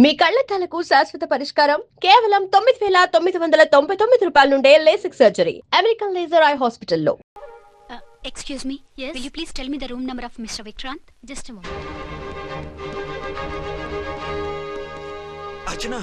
మీ కళ్లద్దాలకు శాశ్వత పరిష్కారం కేవలం 9,999 రూపాయల నుండే LASIK surgery American laser eye హాస్పిటల్లో. Excuse me. Yes. Will you please tell me the room number of Mr. Vikrant? Just a moment. Archana.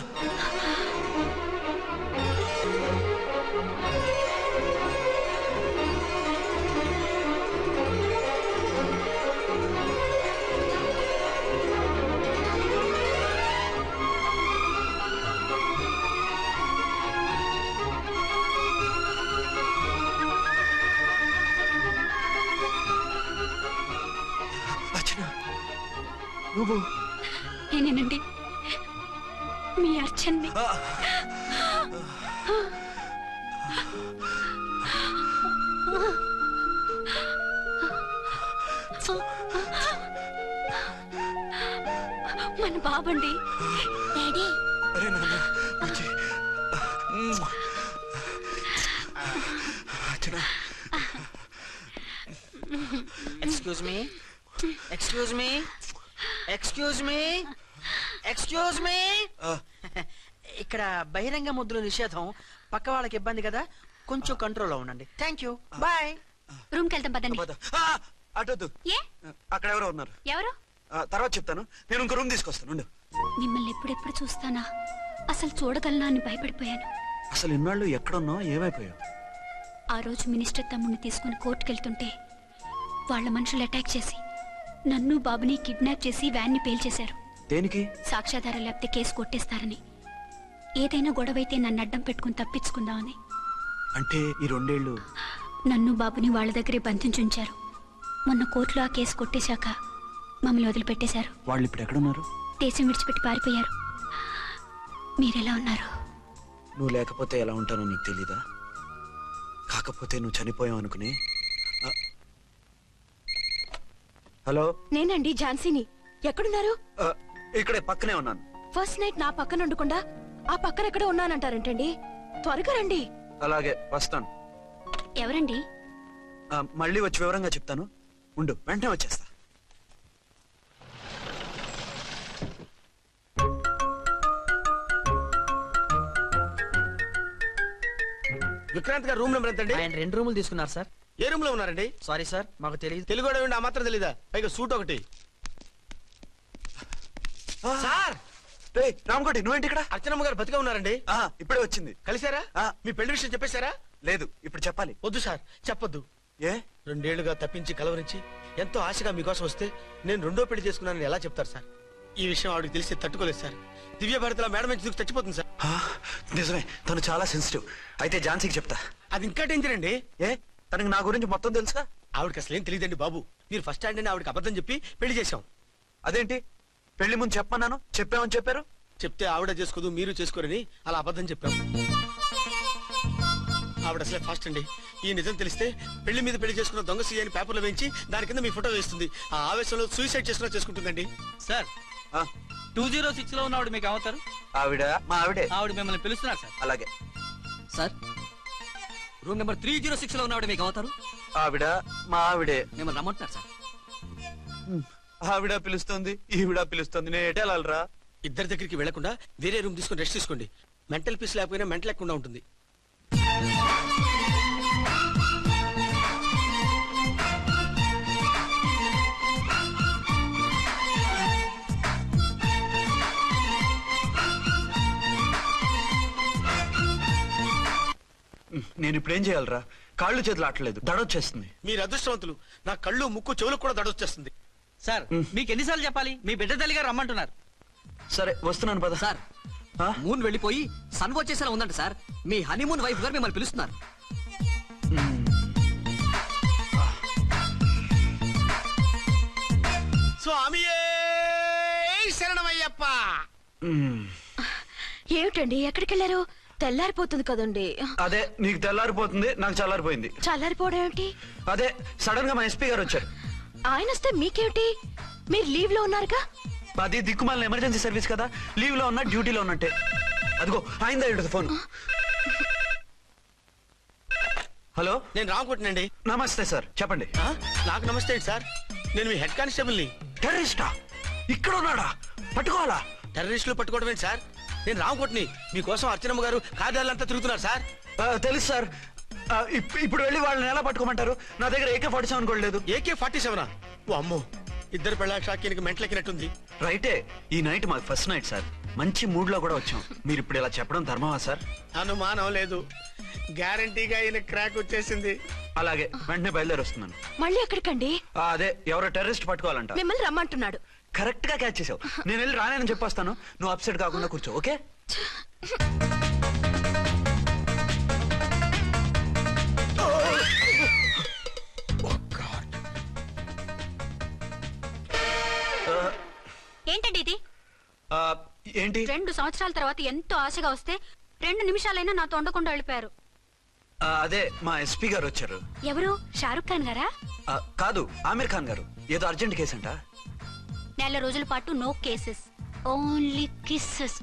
నువ్వు నేనేనండి మీ అర్చన్ని. మన బాబండి. డాడీ. అరే నాన్న excuse me excuse me excuse me excuse me ఇక్కడ బహిరంగ ముద్దుల నిషేధం, పక్క వాళ్ళకి ఇబ్బంది కదా, కొంచెం కంట్రోల్లో ఉండండి. Thank you, bye. రూమ్ కి వెళ్తాం పదండి. అటొద్దు, అక్కడ ఎవరో ఉన్నారు. ఎవరు? తర్వాత చెప్తాను. నేను ఇంకో రూమ్ తీసుకొస్తాను. మిమ్మల్ని ఎప్పుడెప్పుడు చూస్తానా, అసలు చూడగలనా అని భయపడిపోయాను. అసలు ఇన్నాళ్ళు ఎక్కడున్నావు, ఏమైపోయావు? ఆ రోజు మినిస్టర్ తమ్ముడిని తీసుకుని కోర్టుకెళ్తుంటే వాళ్ళ మనుషులు అటాక్ చేసి నన్ను బాబుని కిడ్నాప్ చేసి వ్యాన్ని పేల్చేశారు. దేనికి? సాక్ష్యాధారం లేకపోతే కేసు కొట్టేస్తారని. ఏదైనా గొడవైతే నన్ను అడ్డం పెట్టుకుని తప్పించుకుందామని. అంటే ఈ 2 ఏళ్ళు నన్ను బాబుని వాళ్ళ దగ్గరే బంధించుంచారు. మొన్న కోర్టులో ఆ కేసు కొట్టేశాక మమ్మల్ని వదిలిపెట్టేశారు. వాళ్ళు ఇప్పుడు ఎక్కడున్నారు? దేశం విడిచిపెట్టి పారిపోయారు. మీరెలా ఉన్నారు? నువ్వు లేకపోతే ఎలా ఉంటానో నీకు తెలీదా? కాకపోతే నువ్వు చనిపోయావు అనుకుని. హలో, నేనండి ఝాన్సీని. ఎక్కడున్నారు? ఇక్కడే పక్కనే ఉన్నాను. ఫస్ట్ నైట్ నా పక్కన ఉండకుండా ఆ పక్కన ఎక్కడో ఉన్నానంటారేంటండి? త్వరగా రండి. అలాగే వస్తాను. ఎవరండి? మళ్ళీ వచ్చి వివరంగా చెప్తాను. ఉండు, వెంటనే వచ్చేస్తా. విక్రాంత్ గారు రూమ్ నెంబర్ ఎంతండి? ఆయన 2 రూములు తీసుకున్నారు సార్. ఏ రూమ్ లో ఉన్నారండి? సారీ సార్, మాకు తెలియదు. తెలుగు ఆ మాత్రం తెలీదా? పైగా సూట్ ఒకటి. సార్, రామకోటి నువ్వేంటి ఇక్కడ? అర్చనమ్మ గారు బతిగా ఉన్నారండి. ఇప్పుడే వచ్చింది. కలిసారా? మీ పెళ్లి విషయం చెప్పేశారా? లేదు, ఇప్పుడు చెప్పాలి. వద్దు సార్, చెప్పొద్దు. ఏ? 2 ఏళ్లుగా తప్పించి కలవరించి ఎంతో ఆశగా మీకోసం వస్తే నేను 2వ పెళ్లి చేసుకున్నానని ఎలా చెప్తారు సార్? ఈ విషయం ఆవిడకి తెలిసి తట్టుకోలేదు సార్. దివ్య భారతిలో మేడం నుంచి దూకి చచ్చిపోతుంది సార్. నిజమే, తను చాలా సెన్సిటివ్. అయితే ఝాన్సీకి చెప్తా. అది ఇంకా డేంజర్ అండి. ఏ? తనకి నా గురించి మొత్తం తెలుసా? ఆవిడకి అసలు ఏం తెలియదండి బాబు. మీరు ఫస్ట్ హ్యాండ్ అని ఆవిడకి అబద్ధం చెప్పి పెళ్లి చేశాం. అదేంటి? పెళ్లి ముందు చెప్పమన్నాను, చెప్పామని చెప్పారు. చెప్తే ఆవిడ చేసుకోదు, మీరు చేసుకోరని అలా అబద్ధం చెప్పాం. ఆవిడ అసలే ఫాస్ట్ అండి. ఈ నిజం తెలిస్తే పెళ్లి మీద పెళ్లి చేసుకున్న దొంగ సీ అని పేపర్లో వేయించి దాని కింద మీ ఫోటో వేస్తుంది. ఆ ఆవేశంలో సూసైడ్ చేసుకుంటుందండి. సార్, 206 లో ఉన్న ఆవిడ మీకు అవుతారు? ఆవిడ మా ఆవిడే. ఆవిడ మిమ్మల్ని పిలుస్తున్నారు సార్. అలాగే సార్, రూమ్ నెంబర్ 306 లో ఉన్న ఆవిడ మీకు అవుతారు? ఆవిడ మా ఆవిడే. మిమ్మల్ని రమ్మంటున్నారు సార్. ఆవిడ పిలుస్తుంది, ఈవిడ పిలుస్తుంది. నేను ఎటు వెళ్ళాలరా? ఇద్దరి దగ్గరికి వెళ్లకుండా వేరే రూమ్ తీసుకుని రెస్ట్ తీసుకోండి. మెంటల్ పీస్ లేకపోయినా మెంటల్ లేకుండా ఉంటుంది. నేను ఇప్పుడు ఏం చేయాలరా? కాళ్ళు చేతులు ఆటలేదు, దడొచ్చేస్తుంది. మీరు అదృష్టవంతులు. నా కళ్ళు, ముక్కు, చెవులకు కూడా దడొచ్చేస్తుంది. సార్, మీకు ఎన్నిసార్లు చెప్పాలి? మీ బిడ్డ తల్లి గారు రమ్మంటున్నారు. సరే వస్తున్నాను పద. సార్, మూన్ వెళ్ళిపోయి సన్ వచ్చేసేలా ఉందంట సార్. మీ హనీమూన్ వైఫ్ గారు మిమ్మల్ని పిలుస్తున్నారు. స్వామియే శరణమయ్యప్ప. ఏమిటండి, ఎక్కడికి వెళ్ళారు? తెల్లారిపోతుంది కదండి. అదే, నీకు తెల్లారిపోతుంది, నాకు చల్లారిపోయింది. చల్లారిపోవడం ఏమిటి? అదే సడన్ గా మా ఎస్పీ గారు వచ్చారు. ఆయన వస్తే మీకేమిటి? మీరు లీవ్ లో ఉన్నారుగా. అది దిక్కుమాలిన ఎమర్జెన్సీ సర్వీస్ కదా, లీవ్ లో ఉన్నా డ్యూటీలో ఉన్నట్టే. అదిగో ఆయన ఫోన్. హలో, నేను రామకోటినండి. నమస్తే సార్, చెప్పండి. నాకు నమస్తే సార్. నేను మీ హెడ్ కానిస్టేబుల్ ని. టెర్రరిస్టా? ఇక్కడ ఉన్నాడా? పట్టుకోవాలా? టెర్రరిస్టులు పట్టుకోవడం ఏంటి సార్? నేను రామకోటిని, మీకోసం అర్చనమ్మ గారు కార్యాలయంతా తిరుగుతున్నారు సార్. తెలుసు సార్. ఇప్పుడు వెళ్ళి వాళ్ళని ఎలా పట్టుకోమంటారు? నా దగ్గర AK-47 కూడా లేదు. AK-47? ఓ అమ్మో, ఇద్దరు పెళ్ళ షాకీనికి మెంట్లెక్కినట్టుంది. రైటే, ఈ నైట్ మాకు ఫస్ట్ నైట్ సార్. మంచి మూడ్ లో కూడా వచ్చాం. మీరు ఇప్పుడు ఇలా చెప్పడం ధర్మమా సార్? అనుమానం లేదు, గ్యారంటీగా ఈయన క్రాక్ వచ్చేసింది. అలాగే, వెంటనే బయలుదేరి వస్తున్నాను. మళ్ళీ ఎక్కడికండి? అదే ఎవరో టెర్రరిస్ట్ పట్టుకోవాలంట. మిమ్మల్ని రమ్మంటున్నాడు. కరెక్ట్ గా క్యాచ్ చేసావు. నేను వెళ్ళి రానని చెప్పొస్తాను, నువ్వు అప్సెట్ కాకుండా కూర్చో. ఓకే? ఏంటండి ఇది? ఏంటి? 2 సంవత్సరాల తర్వాత ఎంతో ఆశగా వస్తే 2 నిమిషాలైనా నాతో ఉండకుండా వెళ్ళిపోయారు. అదే మా ఎస్పీ గారు వచ్చారు. ఎవరు? షారుఖ్ ఖాన్ గారా? కాదు, ఆమీర్ ఖాన్ గారు. ఏదో అర్జెంట్ కేసు అంట. 4 రోజుల పాటు నో కేసెస్, ఓన్లీ కిస్సెస్.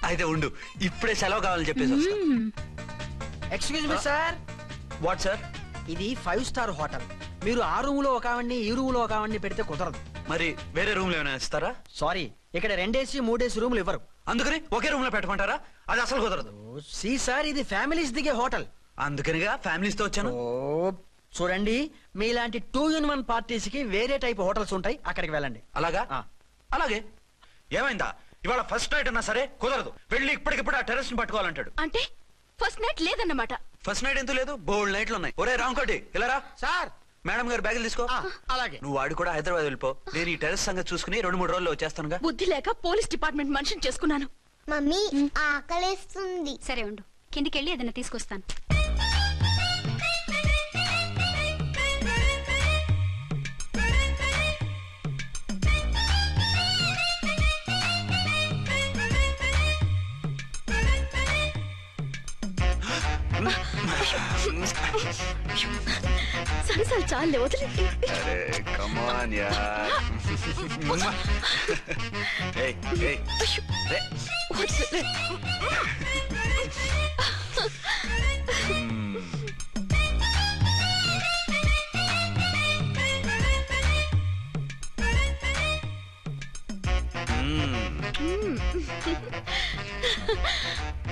అయితే ఉండు, ఇప్పుడే సెలవు కావాలని చెప్పేసి వస్తా. Excuse me sir, what sir? ఇది 5 స్టార్ హోటల్. మీరు ఆ రూమ్ లో ఒక ఆవిడ్ని, ఈ రూమ్ లో ఒక ఆవిడ్ని పెడితే కుదరదు. మరి వేరే రూమ్ లో ఏమైనా ఇస్తారా? సారీ, ఇక్కడ 2 AC 3 AC రూములు ఇవ్వరు. అందుకని ఒకే రూమ్ లో పెట్టమంటారా? అది అసలు కుదరదు. సి సార్, ఇది ఫ్యామిలీస్ దిగే హోటల్. అందుకనిగా ఫ్యామిలీస్ తో వచ్చాను. ఓ చూడండి, మీలాంటి 2-in-1 పార్టీస్ కి వేరే టైప్ హోటల్స్ ఉంటాయి, అక్కడికి వెళ్ళండి. అలాగా? ఆ. అలాగే. ఏమైందా? ఇవాళ ఫస్ట్ నైట్ అన్నా సరే కుదరదు. వెళ్ళి ఇప్పటికిప్పుడు ఆ టెర్రస్ ని పట్టుకోవాలంటాడు. అంటే ఫస్ట్ నైట్ లేదన్నమాట. ఫస్ట్ నైట్ ఎందుకు లేదు? బోల్డ్ నైట్లు ఉన్నాయి. ఒరే రాంకోటి, ఇలా రా. సార్, మేడం గారు బ్యాగులు తీసుకో. అలాగే. నువ్వు వాడు కూడా హైదరాబాద్ వెళ్ళిపో. నేను ఈ టెర్రస్ సంగతి చూసుకుని 2-3 రోజుల్లో వచ్చేస్తానుగా. బుద్ధి లేక పోలీస్ డిపార్ట్మెంట్ మనిషిని చేసుకున్నాను. మమ్మీ ఆకలేస్తుంది. సరే ఉండు, కిందికెళ్ళి ఏదైనా తీసుకొస్తాను. సరసాలు చాలే, వదిలే. వదిలే.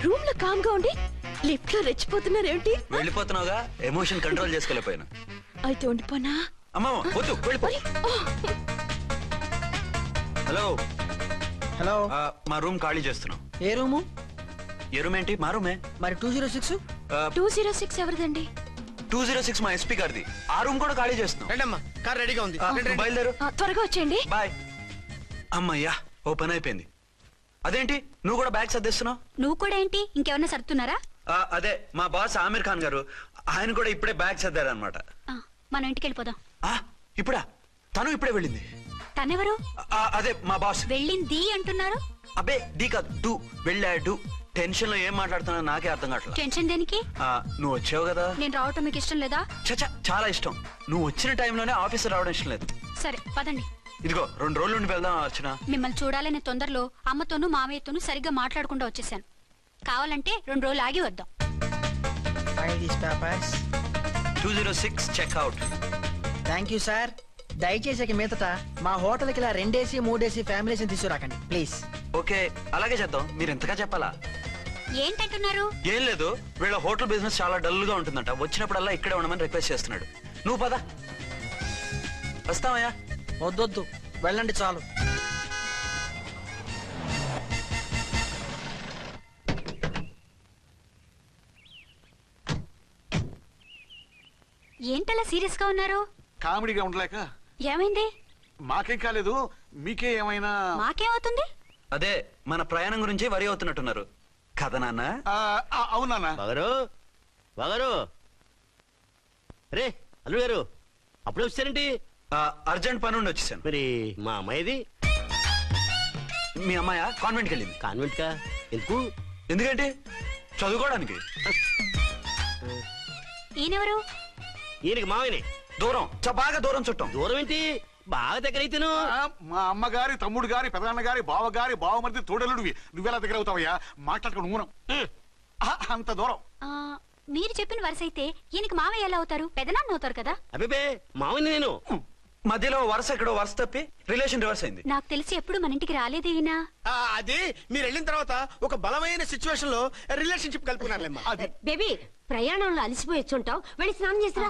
రూమ్ లో కామ్ గా ఉండి లిఫ్ట్ లో రెచ్చిపోతున్నారేంటి? వెళ్ళిపోతున్నావుగా, ఎమోషన్ కంట్రోల్ చేసుకోలేకపోయినా. అయితే ఉండిపోనా? అమ్మా వద్దు, వెళ్ళిపో. Hello hello. మా రూమ్ ఖాళీ చేస్తున్నాం. ఏ రూము? ఏ రూమ్ ఏంటి? మా రూమే. మరి 206? 206 ఎవరిదండి? 206 మా ఎస్పీ గారిది. ఆ రూమ్ కూడా ఖాళీ చేస్తున్నాం. రండమ్మా, కార్ రెడీగా ఉంది. రండి, రండి. బయలుదేరు. త్వరగా వచ్చేయండి. బాయ్. అమ్మయ్యా, ఓ పని అయిపోయింది. అదేంటి నువ్వు కూడా బ్యాగ్ సర్దేస్తున్నావు? నువ్వు కూడా ఏంటి, ఇంకెవరన్నా సర్దుతున్నారా? అదే మా బాస్ ఆమీర్ ఖాన్ గారు, ఆయన కూడా ఇప్పుడే బ్యాగ్ సర్దారనమాట. మనం ఇంటికి వెళ్ళిపోదాం. ఇప్పుడా? తను ఇప్పుడే వెళ్ళింది. తనెవరు? అదే మా బాస్. వెళ్ళింది అంటున్నారు. అబ్బే డీ కాదు, డూ. వెళ్ళాడు. టెన్షన్ లో ఏం మాట్లాడుతున్నా నాకే అర్థం కావట్లేదు. టెన్షన్ దేనికి? నువ్వు వచ్చావు కదా. నేను రావటం మీకు ఇష్టం లేదా? చచ్చా, చాలా ఇష్టం. నువ్వు వచ్చిన టైంలోనే ఆఫీస్ రావడం ఇష్టం లేదు. సరే పదండి. ఇదిగో 2 రోజుల నుండి వెళ్దాం అర్చన. మిమ్మల్ని చూడాలనే తొందరలో అమ్మతోనూ మామయ్యతోనూ సరిగ్గా మాట్లాడకుండా వచ్చేసాను. కావాలంటే 2 రోజులు ఆగి వద్దాం. 206 చెక్అవుట్. Thank you sir. దయచేసి మీదట మా హోటల్కి ఇలా 2 AC 3 AC ఫ్యామిలీస్ తీసుకురాకండి ప్లీజ్. ఓకే, అలాగే చేద్దాం. మీరు ఎంతగా చెప్పాలా? ఏంటంటున్నారు? ఏం లేదు, వీళ్ళ హోటల్ బిజినెస్ చాలా డల్ గా ఉంటుందంట. వచ్చినప్పుడల్లా ఇక్కడే ఉండమని రిక్వెస్ట్ చేస్తున్నాడు. నువ్వు పద. వస్తావయ్యా? వద్దొద్దు, వెళ్ళండి చాలు. ఏంటలా సీరియస్ గా ఉన్నారు? కామెడీగా ఉండలేక. ఏమైంది? మాకేం కాలేదు, మీకే ఏమైనా? మాకేమవుతుంది? అదే మన ప్రయాణం గురించి వరి అవుతున్నట్టున్నారు కదా నాన్న? అవునా? బాగారు రే అల్లు గారు, అప్పుడే వచ్చారేంటి? అర్జెంట్ పని ఉండి వచ్చేసాను. మరి మా అమ్మాయిది? మీ అమ్మాయ కాన్వెంట్కి వెళ్ళింది. కాన్వెంట్ కా? ఎందుకు? ఎందుకంటే చదువుకోవడానికి. ఈయనెవరు? ఈయనకి మామయ్యనే. దూరం, బాగా దూరం చుట్టాం. దూరం ఏంటి, బాగా దగ్గర అయితేను. మా అమ్మగారి, తమ్ముడు గారి, పెదనాన్న గారి, బావగారి, బావమరిది, తోడలుడివి. నువ్వెలా దగ్గర అవుతావయ్యా? మాట్లాడుకుని ఊనం. అంత దూరం. మీరు చెప్పిన వరుస అయితే ఈయనకి మామయ్య ఎలా అవుతారు? పెదనాన్న అవుతారు కదా. అబ్బే మామయ్య నేను. మధ్యలో వరుస ఎక్కడో వరుస తప్పి రిలేషన్ రివర్స్ అయింది. నాకు తెలిసి ఎప్పుడు మన ఇంటికి రాలేదు ఈయన. అది మీరు వెళ్ళిన తర్వాత ఒక బలమైన సిచ్యువేషన్ లో రిలేషన్షిప్ కలుపుకున్నారులేమ్మా. అది బేబీ ప్రయాణంలో అలసిపోయి వచ్చుంటావు, వెళ్ళి స్నానం చేసిరా.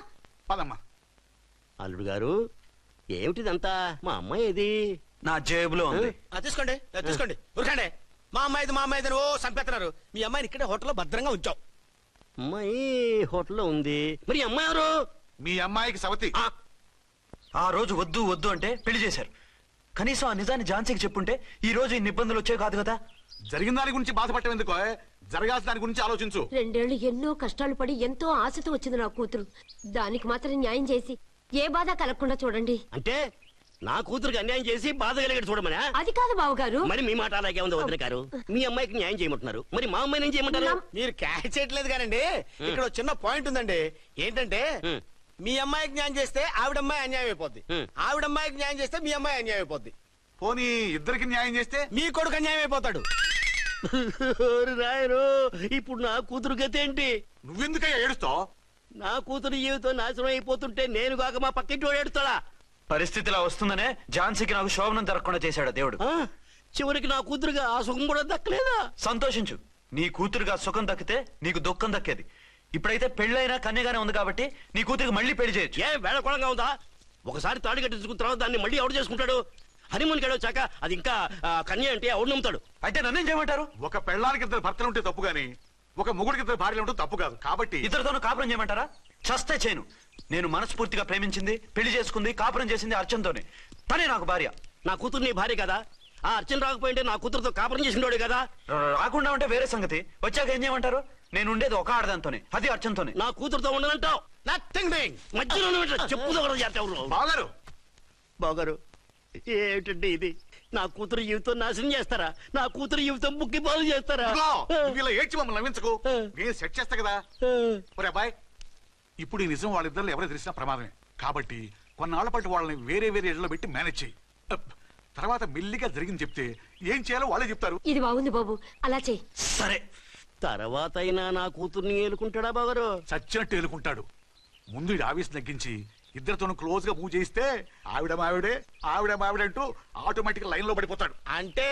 పదమ్మా. అల్లుడు గారు ఏమిటిదంతా? మా అమ్మాయి ఏది? నా జేబులో ఉంది. తీసుకోండి తీసుకోండి, ఉరకండి. మా అమ్మాయిది ఓ చంపేస్తున్నారు. మీ అమ్మాయిని ఇక్కడే హోటల్లో భద్రంగా ఉంచాం. అమ్మాయి హోటల్లో ఉంది, మరి అమ్మాయి ఎవరు? మీ అమ్మాయికి సవతి. ఆ రోజు వద్దు వద్దు అంటే పెళ్లి చేశారు. కనీసం ఆ నిజాన్ని ఝాన్సీకి చెప్పుంటే ఈ రోజు ఇన్ని ఇబ్బందులు వచ్చే కాదు కదా. జరిగిన దాని గురించి బాధపడటం ఎందుకో, జరగాల్సిన దాని గురించి ఆలోచించు. 2 ఏళ్లు ఎన్నో కష్టాలు పడి ఎంతో ఆశతో వచ్చింది నా కూతురు. దానికి మాత్రం న్యాయం చేసి ఏ బాధ కలగకుండా చూడండి. అంటే నా కూతురికి అన్యాయం చేసి బాధ కలిగేది చూడమనా? అది కాదు బావగారు. మరి మీ మాట అలాగే ఉంది వదిన గారు. మీ అమ్మాయికి న్యాయం చేయమంటున్నారు, మరి మా అమ్మాయిని ఏం చేయమంటారు? మీరు క్యాచ్ చేయట్లేదు కానండి. ఇక్కడ చిన్న పాయింట్ ఉందండి. ఏంటంటే మీ అమ్మాయికి న్యాయం చేస్తే ఆవిడమ్మాయి అన్యాయం అయిపోద్ది, ఆవిడమ్మాయికి న్యాయం చేస్తే మీ అమ్మాయి అన్యాయం అయిపోద్ది. పోనీ ఇద్దరికి న్యాయం చేస్తే మీ కొడుకు అన్యాయం అయిపోతాడు. రాయరు, ఇప్పుడు నా కూతురు గతి ఏంటి? నువ్వెందుకయ్యా ఏడుస్తావు? నా కూతురు జీవితం నాశనం అయిపోతుంటే నేను కాక మా పక్కింటి వాడు ఏడుస్తాడా? పరిస్థితి ఇలా వస్తుందనే ఝాన్సీకి నాకు శోభనం జరగకుండా చేశాడు దేవుడు. చివరికి నా కూతురుగా ఆ సుఖం కూడా దక్కలేదా? సంతోషించు, నీ కూతురుగా సుఖం దక్కితే నీకు దుఃఖం దక్కేది. ఇప్పుడైతే పెళ్ళైనా కన్యగానే ఉంది కాబట్టి నీ కూతురికి మళ్ళీ పెళ్లి చేయొచ్చు. ఏ వేళకోళంగా ఉందా? ఒకసారి తాడి కట్టించుకున్న తర్వాత దాన్ని మళ్ళీ ఎవడు చేసుకుంటాడు? హనీమూన్కి వచ్చాక అది ఇంకా కన్య అంటే ఎవడు నమ్ముతాడు? అయితే నన్నేం చేయమంటారు? ఒక పెళ్ళానికి 2 భర్తలు ఉంటే తప్పు గాని ఒక మొగుడికి 2 భార్యలు ఉంటే తప్పు కాదు. కాబట్టి ఇద్దరితోనూ కాపురం చేయమంటారా? చస్తే చేయను. నేను మనస్ఫూర్తిగా ప్రేమించింది, పెళ్లి చేసుకుంది, కాపురం చేసింది అర్చనతోనే. తనే నాకు భార్య. నా కూతురు నీ భార్య కదా? ఆ అర్చన రాకపోయింటే నా కూతురుతో కాపురం చేసినోడే కదా? రాకుండా ఉంటే వేరే సంగతి. వచ్చాక ఏం చేయమంటారు? నేను ఉండేది ఒక ఆడదాంతోనే, అది అర్చనతోనే. నా కూతురుతో ఉండనంటావు? Nothing doing. మధ్యలో చెప్పుదో కూడా చేస్తావు. బాగారు బాగారు ఏమిటండి ఇది? నా కూతురు జీవితం నాశనం చేస్తారా? నా కూతురు జీవితం ముక్కి పాలు చేస్తారా? నువ్వు ఇలా ఏడ్చి మమ్మల్ని నవ్వించకు, నేను సెట్ చేస్తా కదా. ఒరే అబ్బాయి, ఇప్పుడు ఈ నిజం వాళ్ళిద్దరు ఎవరో తెలిసినా ప్రమాదమే. కాబట్టి కొన్నాళ్ల పాటు వాళ్ళని వేరే వేరే ఇళ్లలో పెట్టి మేనేజ్ చేయి. తర్వాత మెల్లిగా జరిగింది చెప్తే ఏం చేయాలో వాళ్ళే చెప్తారు. ఇది బాగుంది బాబు, అలా చెయ్యి. సరే, తర్వాత అయినా నా కూతుర్ని ఏలుకుంటాడా బాగారు? చచ్చినట్టు ఏలుకుంటాడు. ముందు ఈ ఆవేశం తగ్గించి ఇద్దరితోనూ క్లోజ్ గా పూజ చేయిస్తే ఆవిడ మావిడే అంటూ ఆటోమేటిక్ లైన్ లో పడిపోతాడు. అంటే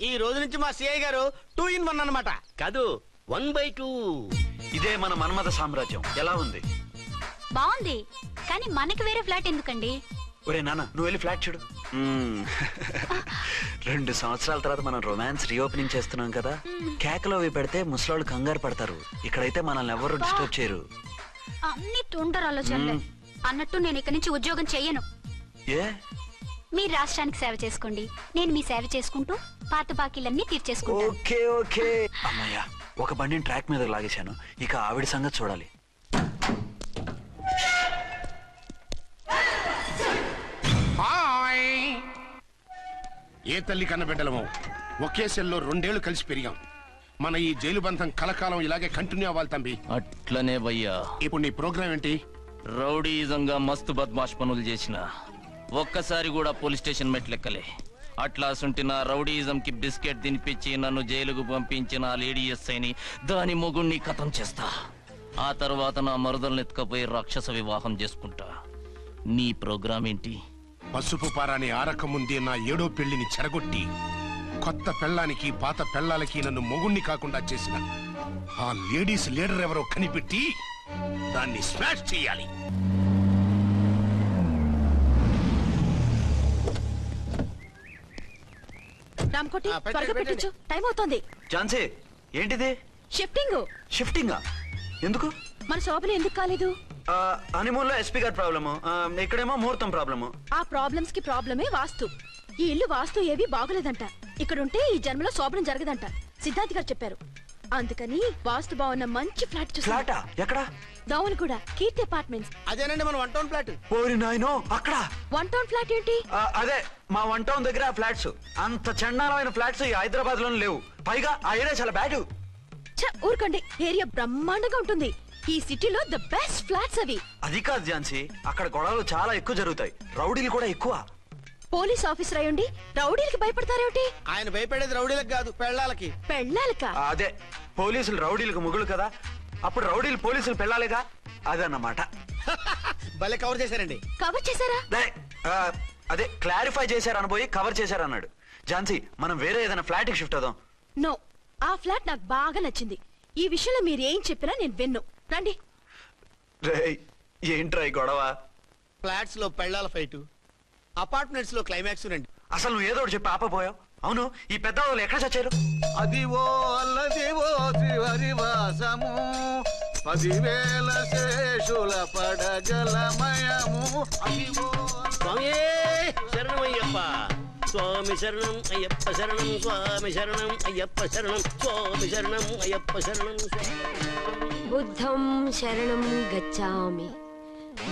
ఈ రోజు నుంచి మా సిఐ గారు 2 in 1 అన్నమాట కాదు, 1/2. ఇదే మన మన్మథ సామ్రాజ్యం. ఎలా ఉంది? బాగుంది, కానీ మనకి వేరే ఫ్లాట్ ఎందుకండి? ఒరే నాన్న, నువ్వు వెళ్ళి ఫ్లాట్ చూడు. 2 సంవత్సరాల తర్వాత మనం రొమాన్స్ రీఓపెనింగ్ చేస్తున్నాం కదా. కేకలో అవి పెడితే ముసలాళ్ళు కంగారు పడతారు. ఇక్కడైతే మనల్ని ఎవరు డిస్టర్బ్ చేయరు. అన్ని తొందర ఆలోచనలే. అన్నట్టు నేను ఇక్కడి నుంచి ఉద్యోగం చెయ్యను. ఏ? మీ రాష్ట్రానికి సేవ చేసుకోండి, నేను మీ సేవ చేసుకుంటూ పాత బాకీలన్నీ తీర్చేసుకుంటాను. Okay okay. అమ్మయ్యా, ఒక బండిని ట్రాక్ మీద లాగేశాను. ఇక ఆవిడ సంగతి చూడాలి. ఏ తల్లి కన్న బిడ్డలమో ఒకే సెల్లో 2 ఏళ్లు కలిసి పెరిగాం. మన ఈ జైలు బంధం కలకాలం ఇలాగే కంటిన్యూ అవ్వాలి తంబి. అట్లనే భయ్యా. ఇప్పుడు నీ ప్రోగ్రామ్ ఏంటి? రౌడీజంగా మస్తు బద్మాష్ పనులు చేసిన ఒక్కసారి కూడా పోలీస్ స్టేషన్ మెట్లెక్కలే. అట్లా సుంటి నా రౌడీజం కి బిస్కెట్ తినిపించి నన్ను జైలుకు పంపించిన లేడీ ఎస్ఐని దాని మొగుణ్ణి ఖతం చేస్తా. ఆ తర్వాత నా మరుదల్ని ఎత్తుకపోయి రాక్షస వివాహం చేసుకుంటా. నీ ప్రోగ్రామ్ ఏంటి? పసుపు పారాని ఆరక ముందే నా 7వ పెళ్లిని చెరగొట్టి కొత్త పెళ్ళానికి పాత పెళ్ళాలకి నన్ను మొగుణ్ణి కాకుండా చేసిన ఆ లేడీస్ లీడర్ ఎవరో కనిపెట్టి దాన్ని స్మాష్ చేయాలి. రామ్కోటి, త్వరగా పెట్టించు, టైం అవుతోంది. ఝాన్సీ, ఏంటిది? షిఫ్టింగ్. షిఫ్టింగా? ఎందుకు? మన శోభన ఎందుకు కాలేదు? హనీమూన్ లో ఎస్పీ గారి ప్రాబ్లము, ఇక్కడేమో ముహూర్తం ప్రాబ్లము. ఆ ప్రాబ్లమ్స్ కి ప్రాబ్లమే వాస్తు. ఈ ఇల్లు వాస్తు ఏవి బాగోలేదంట. ఇక్కడుంటే ఈ జన్మలో శోభనం జరగదంట సిద్ధార్థ్ గారు చెప్పారు. అందుకని వాస్తు బాగున్న మంచి ఫ్లాట్ చూసా. ఫ్లాటా? ఎక్కడ? దౌన్ కూడా కీర్తి అపార్ట్మెంట్స్. అదేనండి మన 1 టౌన్ ఫ్లాట్. ఓరి నాయనో, అక్కడ 1 టౌన్ ఫ్లాట్ ఏంటి? అదే మా 1 టౌన్ దగ్గర ఫ్లాట్స్. అంత చండాలమైన ఫ్లాట్స్ ఈ హైదరాబాద్ లోనే లేవు. పైగా ఆ ఏరియా చాలా బ్యాడ్. ఊరుకోండి, ఏరియా బ్రహ్మాండంగా ఉంటుంది. ఈ సిటీలో ద బెస్ట్ ఫ్లాట్స్ అవి. అది కాదు ఝాన్సీ, అక్కడ గొడవలు చాలా ఎక్కువ జరుగుతాయి, రౌడీలు కూడా ఎక్కువ. పోలీస్ ఆఫీసర్ అయ్యుండి రౌడీలకి భయపడతారేమిటి? ఆయన భయపడేది రౌడీలకు కాదు, పెళ్ళాలకి. పెళ్ళాలకా? అదే, పోలీసులు రౌడీలకు ముగులు కదా, అప్పుడు రౌడీలు పోలీసులు పెళ్ళాలిగా, అదన్నమాట. భలే కవర్ చేశారండి. కవర్ చేశారా? అదే క్లారిఫై చేశారు అనబోయి కవర్ చేశారు అన్నాడు. ఝాన్సీ, మనం వేరే ఏదైనా ఫ్లాట్ కి షిఫ్ట్ అవుదాం. నో, ఆ ఫ్లాట్ నాకు బాగా నచ్చింది. ఈ విషయంలో మీరు ఏం చెప్పినా నేను విన్ను. రండి. ఏంట్రా ఈ గొడవ? ఫ్లాట్స్ లో పెళ్ళాల ఫైట్, అపార్ట్మెంట్స్ లో క్లైమాక్స్ రండి. అసలు నువ్వు ఏదో ఒకటి చెప్పి ఆపపోయావు. అవును, ఈ పెద్ద వాళ్ళు ఎక్కడ చచ్చారు? అదివో అల్లదివో త్రివరివాసము 10,000 శేషుల పడగలమయము. అదివో స్వామి శరణమయ్యప్ప, స్వామి శరణం అయ్యప్ప శరణం, స్వామి శరణం అయ్యప్ప శరణం, స్వామి శరణం అయ్యప్ప శరణం. బుద్ధం శరణం గచ్చామి,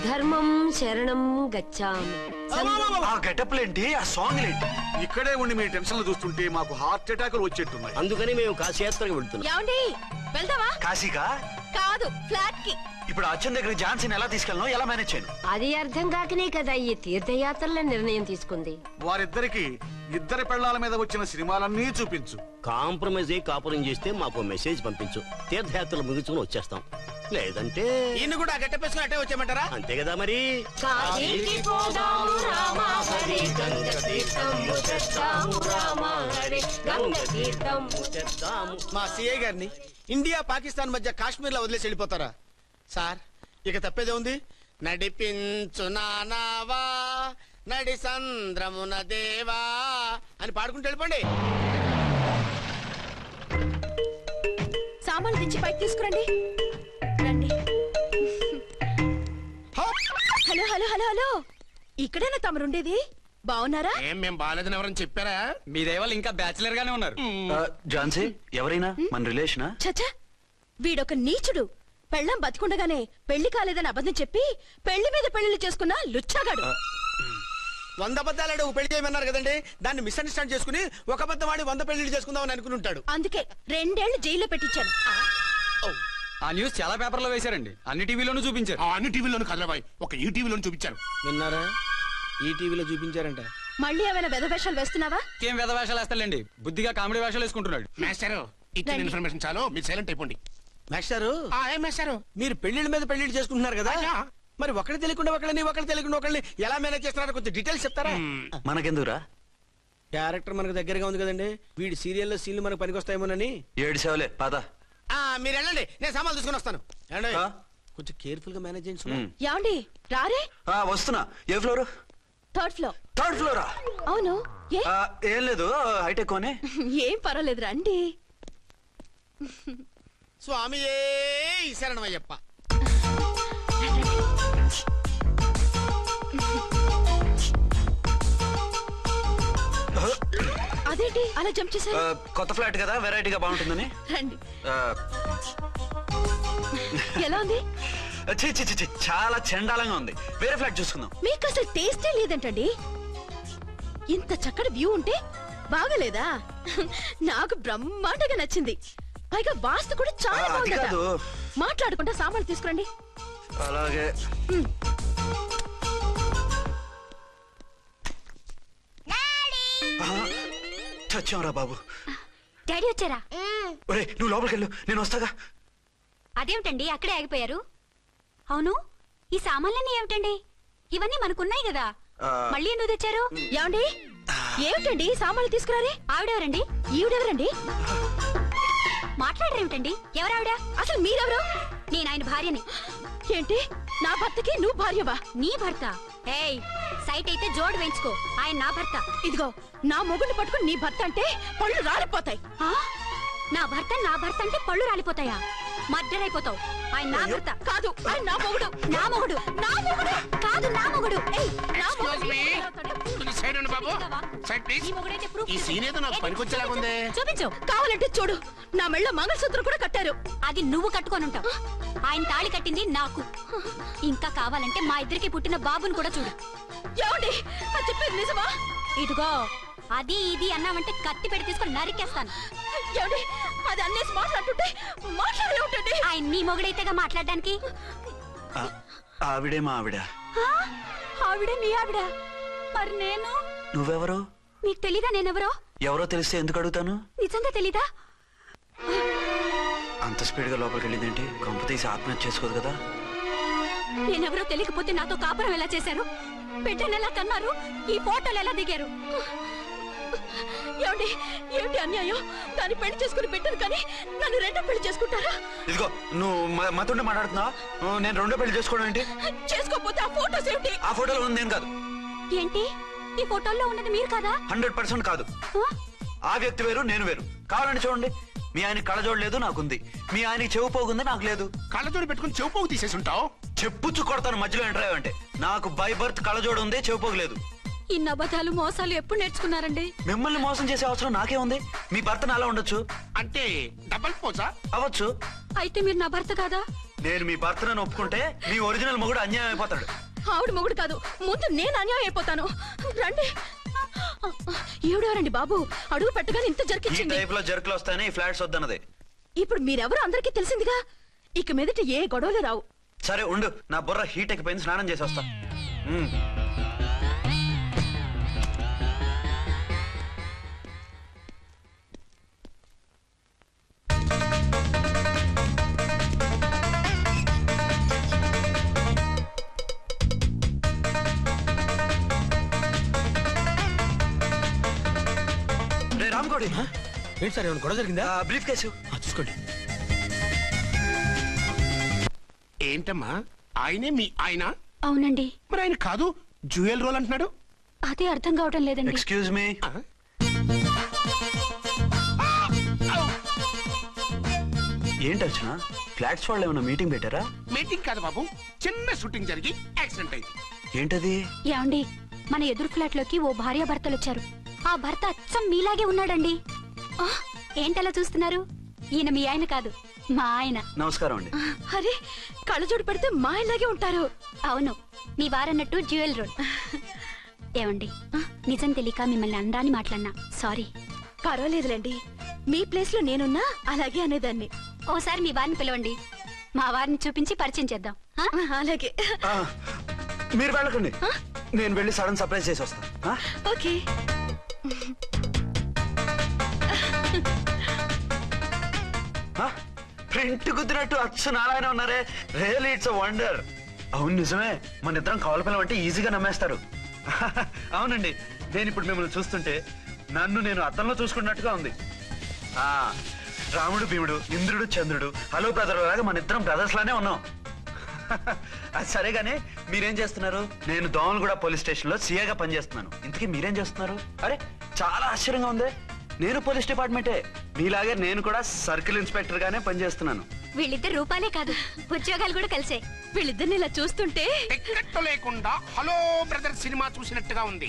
ధర్మం శరణం గచ్చామి. ఆ గెటప్లేంటి, ఆ సాంగ్ ఏంటి? ఇక్కడే ఉండి మీ టెన్షన్లు చూస్తుంటే మాకు హార్ట్ అటాకులు వచ్చేట్టున్నాయి. అందుకని మేము కాశీయాత్రకు వెళ్తున్నాం. ఏమండి, వెళ్దామా? కాశీగా? కాదు, ఫ్లాట్ కి. ఇప్పుడు అచ్చన్ దగ్గర ఝాన్సీని ఎలా తీసుకెళ్ళను, ఎలా మేనేజ్ చేయను? అది అర్థం కాకనే కదా ఈ తీర్థయాత్రల నిర్ణయం తీసుకుంది. వారిద్దరికి ఇద్దరి పెళ్ళాల మీద వచ్చిన సినిమాలన్నీ చూపించు. కాంప్రమైజ్ అయ్యి కాపురం చేస్తే మాకు మెసేజ్ పంపించు. తీర్థయాత్రలు ముగించుకుని వచ్చేస్తాం. లేదంటే ఇన్ని కూడా గట్టపేసుకుని అట్టే వచ్చేయమంటారా? అంతే కదా మరి. మా సిఐ గారిని ఇండియా పాకిస్తాన్ మధ్య కాశ్మీర్ లో వదిలేసి వెళ్ళిపోతారా సార్? ఇక తప్పేదే ఉంది. నడిపించు నానావా నడి సంద్రమున దేవా అని పాడుకుంటూ వెళ్ళిపోండి. సామాన్లు తెచ్చి పైకి తీసుకురండి. రండి. హలో హలో హలో హలో, ఇక్కడేనా తమరుండేది? బాగున్నారా? ఏం మేము బాగాలేదని ఎవరని చెప్పారా? మీ దయవల్ల ఇంకా బ్యాచిలర్ గానే ఉన్నారు. ఝాన్సీ ఎవరైనా మన రిలేషనా? చచ్చా, వీడొక నీచుడు. పెళ్ళం బతికుండగానే పెళ్లి కాలేదని అబద్ధం చెప్పి పెళ్లి మీద పెళ్లిళ్ళు చేసుకున్న లుచ్చాగాడు. 100 అబద్ధాలు పెళ్లి చేయమన్నారు కదండి, దాన్ని మిస్అండర్స్టాండ్ చేసుకుని ఒక అబద్ధం వాడి 100 పెళ్లిళ్ళు చేసుకుందామని అనుకుని ఉంటాడు. అందుకే 2 ఏళ్లు జైల్లో పెట్టించాను. ఆ న్యూస్ చాలా పేపర్లో వేశారండి, అన్ని టీవీలోనూ చూపించారు. అన్ని టీవీలోను కదలబాయ్, ఒక ఈ టీవీలోను చూపించారు. విన్నారా? ఈ టీవీలో చూపించారంట. మళ్ళీ ఏమైనా వెధవేషాలు వేస్తున్నావా? ఏం వెధ వేషాలు వేస్తాడండి, బుద్ధిగా కామెడీ వేషాలు వేసుకుంటున్నాడు. మాస్టారు, ఇచ్చిన ఇన్ఫర్మేషన్ చాలు, మీరు సైలెంట్ అయిపోండి. మాస్టారు, ఏం మాస్టారు? మీరు పెళ్లిళ్ళ మీద పెళ్లిళ్ళు చేసుకుంటున్నారు కదా, మరి ఒకటి తెలియకుండా ఒకళ్ళని ఎలా మేనేజ్ చేస్తున్నారో కొంచెం డీటెయిల్స్ చెప్తారా? మనకెందుకురా? క్యారెక్టర్ మనకు దగ్గరగా ఉంది కదండి, వీడి సీరియల్లో సీన్లు మనకు పనికొస్తాయేమోనని. 7 సేవలే పద. మీరు వెళ్ళండి, నేను సామాన్లు తీసుకుని వస్తాను. కొంచెం కేర్ఫుల్ గా మేనేజ్ చేయండి. ఏమండి రారే? వస్తున్నా. ఏ ఫ్లోర్? 3rd floor. 3rd ఫ్లోరా? అవును. ఏం లేదు, హైటెక్ కోనే. ఏం పర్వాలేదు, రండి. స్వామియే శరణమయ్యప్ప. అదేంటి అలా జంప్ చేశారు? కొత్త ఫ్లాట్ కదా, వెరైటీగా బాగుంటుందని. రండి. ఎలా ఉంది? చాలా చండాలంగా ఉంది. వేరే ఫ్లాట్ చూసుకుందాం. మీకు అసలు టేస్టే లేదంటండి. ఇంత చక్కటి వ్యూ ఉంటే బాగలేదా? నాకు బ్రహ్మాండంగా నచ్చింది. పైగా వాస్తు కూడా చాలా బాగుంది. మాట్లాడుకుంటా సామాన్లు తీసుకురండి. అలాగే. చచ్చాంరా బాబు. డాడీ వచ్చారా? ఒరే నువ్వు లోపలికి వెళ్ళు, నేను వస్తాగా. అదేమిటండి అక్కడే ఆగిపోయారు? అవును, ఈ సామాన్లన్నీ ఏమిటండి? ఇవన్నీ మనకున్నాయి కదా, మళ్ళీ ఎందుకు తెచ్చారు? ఏమండి, ఏమిటండి సామాన్లు తీసుకురారే? ఆవిడెవరండి? ఈవిడెవరండి? మాట్లాడరేమిటండి? ఎవరావిడ? అసలు మీరెవరు? నేను ఆయన భార్యని. ఏంటి, నా భర్తకి నువ్వు భార్యవా? నీ భర్త? ఏయ్, సైట్ అయితే జోడు వేయించుకో, ఆయన నా భర్త. ఇదిగో, నా మొగుడిని పట్టుకుని నీ భర్త అంటే పళ్ళు రాలిపోతాయి. నా భర్త అంటే పళ్ళు రాలిపోతాయా? మర్డర్ అయిపోతావు. ఆయన నా భర్త కాదు, ఆయన నా మొగుడు. నా మొగుడు? నా మొగుడు కాదు, నా మొగుడు. చూపించు. కావాలంటే చూడు, నా మెళ్ళ మంగళసూత్రం కూడా కట్టారు. అది నువ్వు కట్టుకొని ఉంటావు. ఆయన తాళి కట్టింది నాకు. ఇంకా కావాలంటే మా ఇద్దరికి పుట్టిన బాబుని కూడా చూడు. ఏమండి, అది చెప్పేది నిజమా? ఇదిగో, అది ఇది అన్నావంటే కత్తి పెట్టి తీసుకొని నరికేస్తాను. ఏమండి, అది అన్నేసి మాట్లాడుతుంటే మాట్లాడే ఉంటుంది. ఆయన నీ మొగుడైతేగా మాట్లాడడానికి. ఆవిడే మా ఆవిడ. ఆవిడే మీ ఆవిడ? మరి నేను? నువ్వెవరో నీకు తెలీదా నేనెవరో? ఎవరో తెలిస్తే ఎందుకు అడుగుతాను? నిజంగా తెలీదా? అంత స్పీడ్ గా లోపలికి వెళ్ళిందేంటి? కొంప తీసి ఆత్మహత్య చేసుకోదు కదా? నేనెవరో తెలియకపోతే నాతో కాపురం ఎలా చేశారు? బిడ్డను ఎలా కన్నారు? ఈ ఫోటోలు ఎలా దిగారు? ఏమండి ఏమిటి అన్యాయం? దాన్ని పెళ్లి చేసుకుని బిడ్డను కానీ నన్ను రెండో పెళ్లి చేసుకుంటారా? ఇదిగో నువ్వు మాతో మాట్లాడుతున్నావు. నేను రెండో పెళ్లి చేసుకోవడం ఏంటి? చేసుకోకపోతే ఆ ఫోటోస్ ఏమిటి? ఆ ఫోటోలో ఉంది నేను కాదు. ఏంటి ఈ ఫోటోల్లో ఉన్నది మీరు కదా? 100% కాదు. ఆ వ్యక్తి వేరు, నేను వేరు. కావాలంటే చూడండి, మీ ఆయన కళ్ళజోడు లేదు, నాకుంది. మీ ఆయనకి చెవు పోగుంది, నాకు లేదు. కళ్ళజోడు పెట్టుకుని చెవు పోగు తీసేసి ఉంటావు. చెప్పుచ్చు కొడతాను మధ్యలో ఎంటర్ అంటే. నాకు బై బర్త్ కళ్ళజోడు ఉంది, చెవు పోగు లేదు. ఇన్ని అబద్ధాలు మోసాలు ఎప్పుడు నేర్చుకున్నారండి? మిమ్మల్ని మోసం చేసే అవసరం నాకే ఉంది. మీ భర్త నాలా ఉండొచ్చు. అంటే డబల్ పోజా అవ్వచ్చు. అయితే మీరు నా భర్త కాదా? నేను మీ భర్తను ఒప్పుకుంటే మీ ఒరిజినల్ మొగుడు అన్యాయం అయిపోతాడు. ఆవిడ మొగుడు కాదు, ముందు నేను అన్యాయం అయిపోతాను. రండి. ఏడవరండి బాబు, అడుగు పెట్టగానే ఇంత ఈ జరికిచ్చింది. టైప్ లో జర్కులు వస్తాయని ఈ ఫ్లాట్స్ వద్దన్నది. ఇప్పుడు మీరెవరో అందరికీ తెలిసిందిగా, ఇక మీదట ఏ గొడవలు రావు. సరే ఉండు, నా బుర్ర హీట్ ఎక్కిపోయింది, స్నానం చేసి వస్తా. రామ్కోడి ఏంటి సార్, ఏమైనా గొడవ జరిగిందా? బ్రీఫ్ కేసు చూసుకోండి. ఏంటమ్మా, ఆయనే మీ ఆయన? అవునండి. మరి ఆయన కాదు, జ్యువెల్ రోల్ అంటున్నాడు. అదే అర్థం కావటం లేదండి. Excuse me. ఏంటి అర్చన, ఫ్లాట్స్ వాళ్ళు ఏమైనా మీటింగ్ పెట్టారా? మీటింగ్ కాదు బాబు, చిన్న షూటింగ్ జరిగి యాక్సిడెంట్ అయింది. ఏంటది? ఏమండి, మన ఎదురు ఫ్లాట్ లోకి ఓ భార్య భర్తలు వచ్చారు. ఆ భర్త అచ్చం మీలాగే ఉన్నాడండి. ఏంటలా చూస్తున్నారు? ఈయన మీ ఆయన కాదు, మా ఆయన. నమస్కారం అండి. అరే, కళ్ళజోడు పెడితే మా ఇలాగే ఉంటారు. అవును, మీ వారన్నట్టు జ్యువెల్ రోడ్. ఏమండి, నిజం తెలియక మిమ్మల్ని అందాన్ని మాట్లాడినా సారీ. పర్వాలేదులేండి, మీ ప్లేస్ లో నేనున్నా అలాగే అనేదాన్ని. ఓసారి మీ వారిని పిలవండి, మా వారిని చూపించి పరిచయం చేద్దాం. అలాగే. మీరు వెళ్ళకండి, నేను వెళ్ళి సడన్ సర్ప్రైజ్ చేసి వస్తా. ఓకే. ప్రింట్ కుదిరినట్టు అచ్చు నారాయణ ఉన్నారే. Really it's a wonder. అవును నిజమే, మన ఇద్దరం కవల పిల్లం అంటే ఈజీగా నమ్మేస్తారు. అవునండి, నేను ఇప్పుడు మిమ్మల్ని చూస్తుంటే నన్ను నేను అద్దంలో చూసుకున్నట్టుగా ఉంది. రాముడు భీముడు, ఇంద్రుడు చంద్రుడు, హలో బ్రదర్ లాగా మన ఇద్దరం బ్రదర్స్ లానే ఉన్నాం. అది సరేగానే మీరేం చేస్తున్నారు? నేను దోమలగూడ పోలీస్ స్టేషన్ లో సీఏగా పనిచేస్తున్నాను. ఇంతకీ మీరేం చేస్తున్నారు? అరే చాలా ఆశ్చర్యంగా ఉంది. నేను పోలీస్ డిపార్ట్మెంటే, మీలాగే నేను కూడా సర్కిల్ ఇన్స్పెక్టర్ గానే పనిచేస్తున్నాను. వీళ్ళిద్దరు రూపాలే కాదు, ఉద్యోగాలు కూడా కలిసే. వీళ్ళిద్దరిని ఇలా చూస్తుంటే టికెట్ లేకుండా హలో బ్రదర్ సినిమా చూసినట్టుగా ఉంది.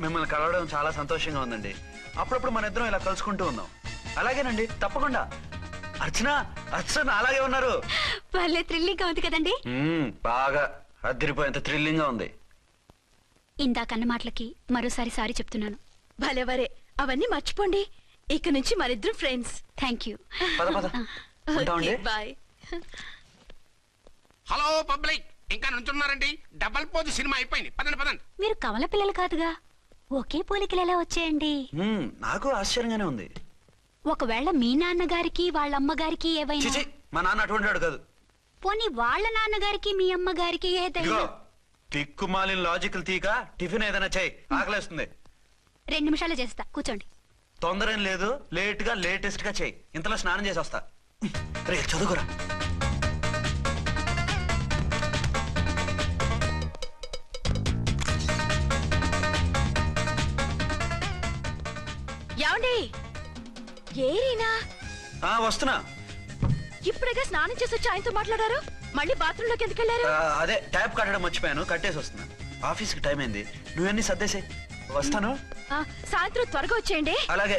మిమ్మల్ని కలవడం చాలా సంతోషంగా ఉందండి. అప్పుడప్పుడు మన ఇద్దరం ఇలా కలుసుకుంటూ ఉందాం. అలాగేనండి, తప్పకుండా. అర్చన, అర్చన అలాగే ఉన్నారు. వాళ్ళే థ్రిల్లింగ్ గా ఉంది కదండి. బాగా అదిరిపోయేంత థ్రిల్లింగ్ గా ఉంది. ఇందాకన్న మాటలకి మరోసారి సారీ చెప్తున్నాను. భలేవరే, అవన్నీ మర్చిపోండి. ఇక నుంచి మరిద్దరు friends. Thank you. Bye. Hello public, ఇంకా నుంచున్నారండి? డబల్ పోజ్ సినిమా అయిపోయింది, పదండి పదండి. మీరు కమల పిల్లలు కాదుగా, ఒకే పోలికలు ఎలా వచ్చాయండి? నాకు ఆశ్చర్యంగానే ఉంది. ఒకవేళ మీ నాన్నగారికి వాళ్ళ అమ్మగారికి ఏవైనా? మా నాన్న అటువంటి వాడు కాదు. పోనీ వాళ్ళ నాన్నగారికి మీ అమ్మగారికి ఏదైనా? తిక్కుమాలిన లాజికల్ తీక టిఫిన్ ఏదైనా చేయి, ఆకలేస్తుంది. 2 నిమిషాలు చేస్తా, కూర్చోండి. తొందర ఏం లేదు, లేట్ గా లేటెస్ట్ గా చేయి. ఇంతలో స్నానం చేసి వస్తా. రే చదువుకురా. ఏమండి, ఏరీనా? వస్తున్నా. ఇప్పుడేగా స్నానం చేసి వచ్చి ఆయనతో మాట్లాడారు, మళ్ళీ బాత్రూమ్ లోకి ఎందుకు వెళ్ళారు? అదే ట్యాప్ కట్టడం మర్చిపోయాను, కట్టేసి వస్తున్నాను. ఆఫీస్ కి టైం అయింది, నువ్వన్నీ సర్దేసే. వస్తాను. సాయంత్రం త్వరగా వచ్చేయండి. అలాగే.